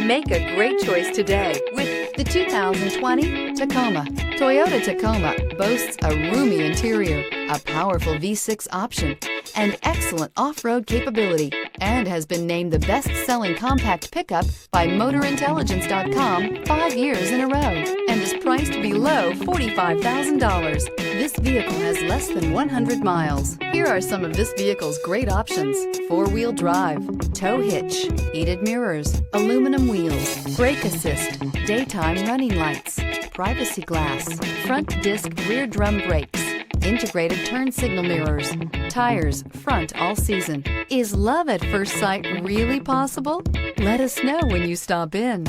Make a great choice today with the 2020 Tacoma. Toyota Tacoma boasts a roomy interior, a powerful V6 option, and excellent off-road capability, and has been named the best-selling compact pickup by MotorIntelligence.com 5 years in a row, and is priced below $45,000. This vehicle has less than 100 miles. Here are some of this vehicle's great options: four-wheel drive, tow hitch, heated mirrors, aluminum wheels, brake assist, daytime running lights, privacy glass, front disc rear drum brakes, integrated turn signal mirrors, tires front all season. Is love at first sight really possible? Let us know when you stop in.